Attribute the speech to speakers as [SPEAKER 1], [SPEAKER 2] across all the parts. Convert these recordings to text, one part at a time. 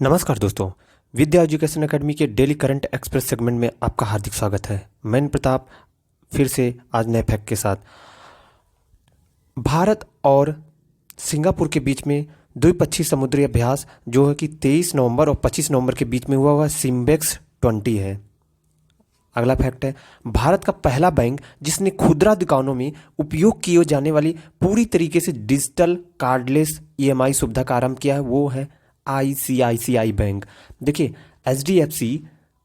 [SPEAKER 1] नमस्कार दोस्तों। विद्या education academy के डेली करंट एक्सप्रेस सेगमेंट में आपका हार्दिक स्वागत है। मैं प्रताप फिर से आज नए फैक्ट के साथ। भारत और सिंगापुर के बीच में द्विपक्षीय समुद्री अभ्यास जो है कि 23 नवंबर और 25 नवंबर के बीच में हुआ हुआ सिम्बेक्स 20 है। अगला फैक्ट है, भारत का पहला बैंक जिसने खुदरा दुकानों में उपयोग किए जाने वाली पूरी तरीके से डिजिटल कार्डलेस ईएमआई सुविधा का आरंभ किया है, वो है आईसीआईसीआई बैंक। देखिए, एचडीएफसी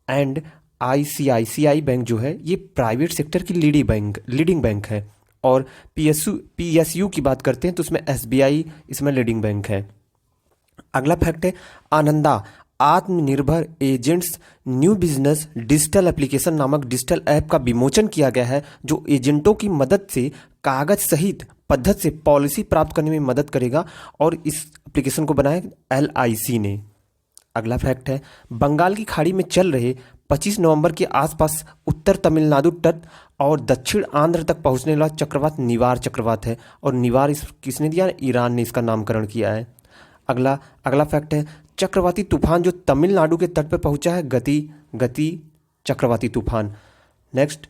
[SPEAKER 1] एंड आईसीआईसीआई बैंक जो है ये प्राइवेट सेक्टर की लीडिंग बैंक है। और पीएसयू की बात करते हैं तो उसमें एसबीआई इसमें लीडिंग बैंक है। अगला फैक्ट है, आनंदा आत्मनिर्भर agents new business digital application नामक डिजिटल ऐप का विमोचन किया गया है, जो एजेंटों की मदद से कागज सहित पद्धति से पॉलिसी प्राप्त करने में मदद करेगा और इस एप्लीकेशन को बनाया एलआईसी ने। अगला फैक्ट है, बंगाल की खाड़ी में चल रहे 25 नवंबर के आसपास उत्तर तमिलनाडु तट और दक्षिण आंध्र तक पहुंचने वाला चक्रवात निवार चक्रवात है। और निवार किसने दिया? ईरान ने इसका नामकरण किया है। अगला फैक्ट है, चक्रवाती तूफान जो तमिलनाडु के तट पर पहुंचा है, गति चक्रवाती तूफान। नेक्स्ट,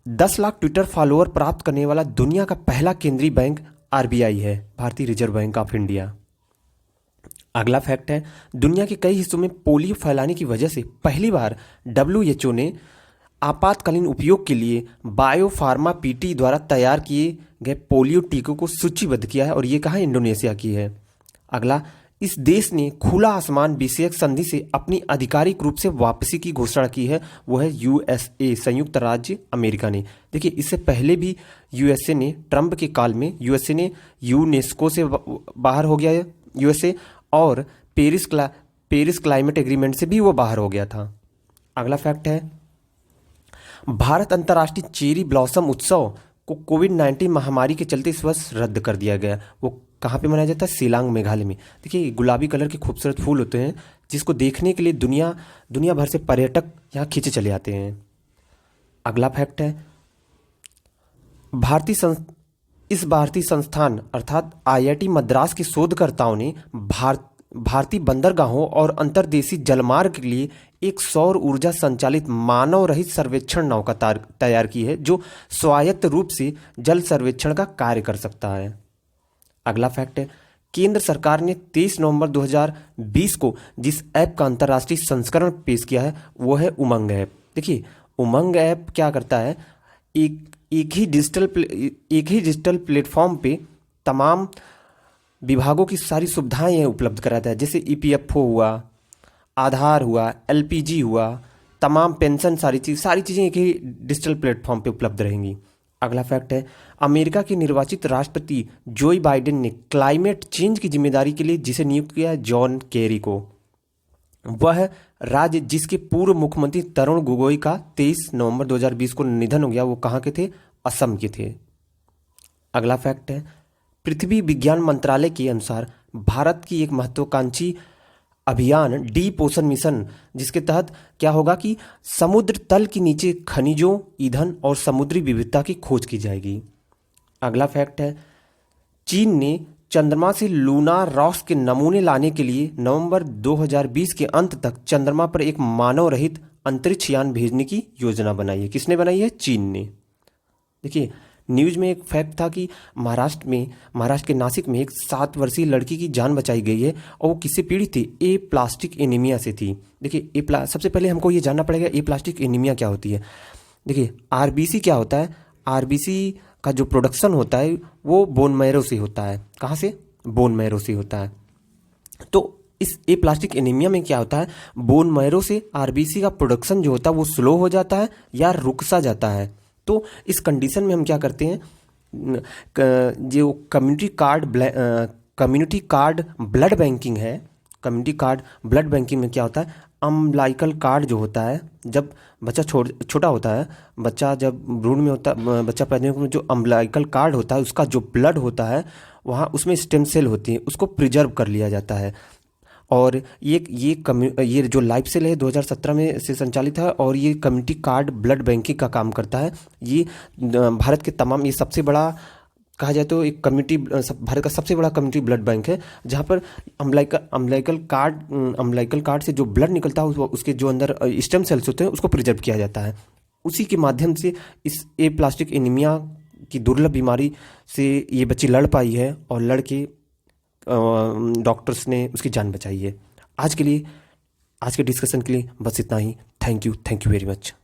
[SPEAKER 1] 10 लाख ट्विटर फॉलोअर प्राप्त करने वाला दुनिया का पहला केंद्रीय बैंक आरबीआई है, भारतीय रिजर्व बैंक ऑफ इंडिया। अगला फैक्ट है, दुनिया के कई हिस्सों में पोलियो फैलाने की वजह से पहली बार डब्ल्यूएचओ ने आपातकालीन उपयोग के लिए बायोफार्मा पीटी द्वारा तैयार किए गए पोलियो टीकों को सूचीबद्ध किया है, और ये कहाँ? इंडोनेशिया की है। अगला, इस देश ने खुला आसमान विषयक संधि से अपनी आधिकारिक रूप से वापसी की घोषणा की है, वो है यूएसए, संयुक्त राज्य अमेरिका ने। देखिए, इससे पहले भी यूएसए ने, ट्रंप के काल में यूएसए ने यूनेस्को से बाहर हो गया है यूएसए, और पेरिस क्लाइमेट एग्रीमेंट से भी वो बाहर हो गया था। अगला फैक्ट है, भारत अंतर्राष्ट्रीय चेरी ब्लॉसम उत्सव को कोविड-19 महामारी के चलते इस वर्ष रद्द कर दिया गया। वो कहाँ पे मनाया जाता है? शिलांग, मेघालय में। देखिए, गुलाबी कलर के खूबसूरत फूल होते हैं जिसको देखने के लिए दुनिया भर से पर्यटक यहाँ खींचे चले आते हैं। अगला फैक्ट है, भारतीय संस्थान अर्थात आईआईटी मद्रास के शोधकर्ताओं ने भारतीय बंदरगाहों और अंतर्देशीय जलमार्ग के लिए एक सौर ऊर्जा संचालित मानव रहित सर्वेक्षण नौका तैयार की है, जो स्वायत्त रूप से जल सर्वेक्षण का कार्य कर सकता है। अगला फैक्ट है, केंद्र सरकार ने 23 नवंबर 2020 को जिस ऐप का अंतर्राष्ट्रीय संस्करण पेश किया है वो है उमंग ऐप। देखिए, उमंग ऐप क्या करता है, एक ही डिजिटल प्लेटफॉर्म पे तमाम विभागों की सारी सुविधाएं उपलब्ध कराता है, जैसे ईपीएफओ हुआ, आधार हुआ, एलपीजी हुआ, तमाम पेंशन, सारी चीज़ें एक ही डिजिटल प्लेटफॉर्म पे उपलब्ध रहेंगी। अगला फैक्ट है, अमेरिका के निर्वाचित राष्ट्रपति जोई बाइडेन ने क्लाइमेट चेंज की जिम्मेदारी के लिए जिसे नियुक्त किया है, जॉन केरी को। वह राज्य जिसके पूर्व मुख्यमंत्री तरुण गोगोई का 23 नवंबर 2020 को निधन हो गया, वो कहाँ के थे? असम के थे। अगला फैक्ट है, पृथ्वी विज्ञान मंत्रालय के अनुसार भारत की एक महत्वाकांक्षी अभियान डीप ओशन मिशन, जिसके तहत क्या होगा कि समुद्र तल के नीचे खनिजों, ईंधन और समुद्री विविधता की खोज की जाएगी। अगला फैक्ट है, चीन ने चंद्रमा से लूनार रॉक्स के नमूने लाने के लिए नवंबर 2020 के अंत तक चंद्रमा पर एक मानव रहित अंतरिक्ष यान भेजने की योजना बनाई है। किसने बनाई है? चीन ने। देखिए, न्यूज़ में एक फैक्ट था कि महाराष्ट्र के नासिक में एक 7 वर्षीय लड़की की जान बचाई गई है, और वो किससे पीड़ित थी? ए प्लास्टिक एनीमिया से थी। देखिए, सबसे पहले हमको ये जानना पड़ेगा ए प्लास्टिक एनीमिया क्या होती है। देखिए, आरबीसी क्या होता है? आरबीसी का जो प्रोडक्शन होता है वो बोन मैरो से होता है। कहाँ से? बोन मैरो से होता है। तो इस ए प्लास्टिक एनीमिया में क्या होता है, बोन मैरो से आरबीसी का प्रोडक्शन जो होता है वो स्लो हो जाता है या रुक सा जाता है। तो इस कंडीशन में हम क्या करते हैं, जो कम्युनिटी कार्ड ब्लड बैंकिंग है, कम्युनिटी कार्ड ब्लड बैंकिंग में क्या होता है, अम्लाइकल कार्ड जो होता है, जब बच्चा छोटा होता है, बच्चा जब भ्रूण में होता है, बच्चा पैदा होने में जो अम्लाइकल कार्ड होता है उसका जो ब्लड होता है वहाँ उसमें स्टेम सेल होती है, उसको प्रिजर्व कर लिया जाता है। और ये जो लाइफ सेल है 2017 में से संचालित है, और ये कम्युनिटी कार्ड ब्लड बैंकिंग का काम करता है। ये भारत के तमाम, ये सबसे बड़ा कहा जाए तो एक कम्युनिटी भारत का सबसे बड़ा कम्युनिटी ब्लड बैंक है, जहाँ पर अम्लाइकल कार्ड से जो ब्लड निकलता है उसके जो अंदर स्टेम सेल्स होते हैं उसको प्रिजर्व किया जाता है। उसी के माध्यम से इस ए प्लास्टिक एनीमिया की दुर्लभ बीमारी से ये बच्ची लड़ पाई है और लड़ के डॉक्टर्स ने उसकी जान बचाई है। आज के डिस्कशन के लिए बस इतना ही। Thank you very much.